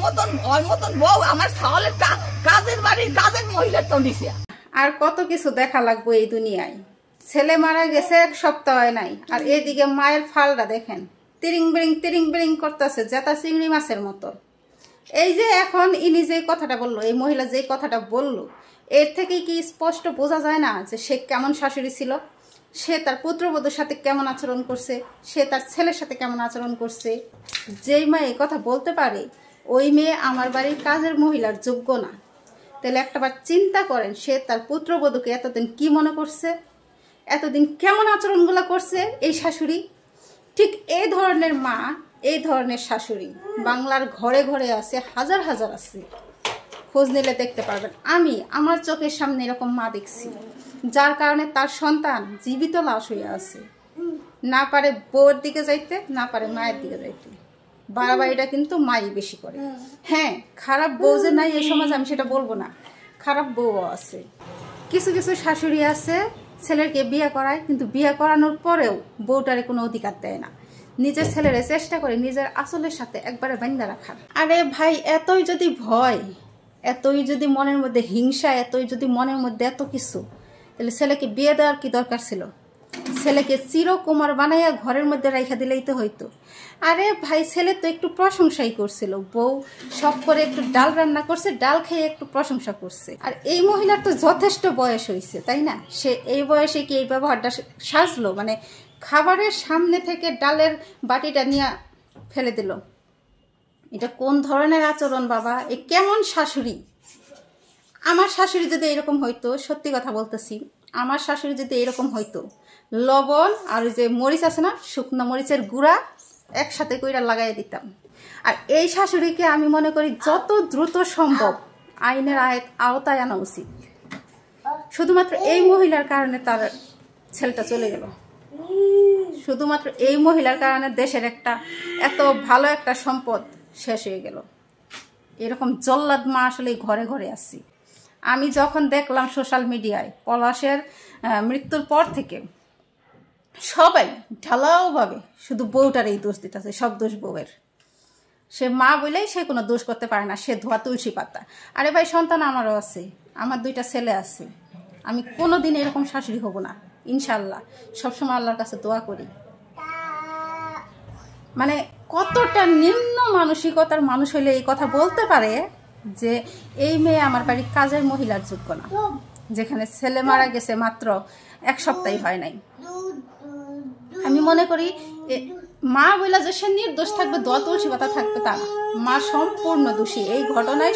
মতন বউ আমার ছাওয়ালের কাজের বাড়ির কাজের মহিলার তো নিছে। আর কত কিছু দেখা লাগবে এই দুনিয়ায়। ছেলে মারা গেছে এক সপ্তাহ হয় নাই, আর এদিকে মায়ের ফালটা দেখেন, তিরিং বিরিং করতেছে জেতা চিংড়ি মাছের মতো। এই যে এখন ইনি যে কথাটা বললো, এই মহিলা যে কথাটা বললো, এর থেকে কি স্পষ্ট বোঝা যায় না যে সে কেমন শাশুড়ি ছিল, সে তার পুত্রবধূর সাথে কেমন আচরণ করছে, সে তার ছেলের সাথে কেমন আচরণ করছে। যেই মেয়ে এই কথা বলতে পারে ওই মেয়ে আমার বাড়ির কাজের মহিলার যোগ্য না। তাহলে একটাবার চিন্তা করেন, সে তার পুত্রবধূকে এতদিন কি মনে করছে, এতদিন কেমন আচরণগুলো করছে এই শাশুড়ি। ঠিক এই ধরনের মা, এই ধরনের শাশুড়ি বাংলার ঘরে ঘরে আছে, হাজার হাজার আছে। খোঁজ নিলে দেখতে পারবেন। আমি আমার চোখের সামনে এরকম মা দেখছি, যার কারণে তার সন্তান জীবিত লাশ হয়ে আছে, না পারে বউয়ের দিকে যাইতে, না পারে মায়ের দিকে যাইতে। বাড়াবাড়িটা কিন্তু মাই বেশি করে। হ্যাঁ, খারাপ বউ যে নাই এই সমাজে আমি সেটা বলবো না, খারাপ বউও আছে। কিছু কিছু শাশুড়ি আছে ছেলেকে বিয়ে করায়, কিন্তু বিয়ে করানোর পরেও বউটারে কোনো অধিকার দেয় না, নিজের ছেলের চেষ্টা করে নিজের আসলের সাথে একবারে বান্ধা রাখার। আরে ভাই, এতই যদি ভয়, এতই যদি মনের মধ্যে হিংসা, এতই যদি মনের মধ্যে এত কিছু, তাহলে ছেলেকে বিয়ে দেওয়ার কি দরকার ছিল? ছেলেকে চিরকুমার বানাইয়া ঘরের মধ্যে রাইখা দিলেই তো হইতো। আরে ভাই, ছেলে তো একটু প্রশংসাই করছিল, বউ শখ করে একটু ডাল রান্না করছে, ডাল খেয়ে একটু প্রশংসা করছে। আর এই মহিলার তো যথেষ্ট বয়স হয়েছে, তাই না? সে এই বয়সে কি এই ব্যবহারটা সাজলো? মানে খাবারের সামনে থেকে ডালের বাটিটা নিয়ে ফেলে দিল। এটা কোন ধরনের আচরণ বাবা? এ কেমন শাশুড়ি? আমার শাশুড়ি যদি এরকম হইতো, সত্যি কথা বলতেছি, আমার শাশুড়ি যদি এরকম হইতো, লবণ আর ওই যে মরিচ আছে না, শুকনো মরিচের গুঁড়া একসাথে কইরা লাগাই দিতাম। আর এই শাশুড়িকে আমি মনে করি যত দ্রুত সম্ভব আইনের আওতায় আনা উচিত। শুধুমাত্র এই মহিলার কারণে তার ছেলেটা চলে গেল, শুধুমাত্র এই মহিলার কারণে দেশের একটা এত ভালো একটা সম্পদ শেষ হয়ে গেল। এরকম জল্লাদ মা আসলে ঘরে ঘরে আসছি। আমি যখন দেখলাম সোশ্যাল মিডিয়ায় পলাশের মৃত্যুর পর থেকে সবাই ঢালাওভাবে শুধু বউটারই দোষ দিতেছে, সব দোষ বউয়ের। সে মা বলেই সে কোনো দোষ করতে পারে না, সে ধোয়া তুলসী পাতা। আরে ভাই, সন্তান আমারও আছে, আমার 2টা ছেলে আছে, আমি কোনোদিন এরকম শাশুড়ি হব না ইনশাল্লাহ। সবসময় আল্লাহর কাছে দোয়া করি। মানে কতটা নিম্ন মানসিকতার মানুষ হইলে এই কথা বলতে পারে যে এই মেয়ে আমার বাড়ির কাজের মহিলার যোগ্য না, যেখানে ছেলে মারা গেছে মাত্র 1 সপ্তাহ হয় নাই। আমি মনে করি মা বইলা যে সে নির্দোষ থাকবে, দোয়া তুলসী পাতা থাকবে, তা মা সম্পূর্ণ দোষী এই ঘটনায়।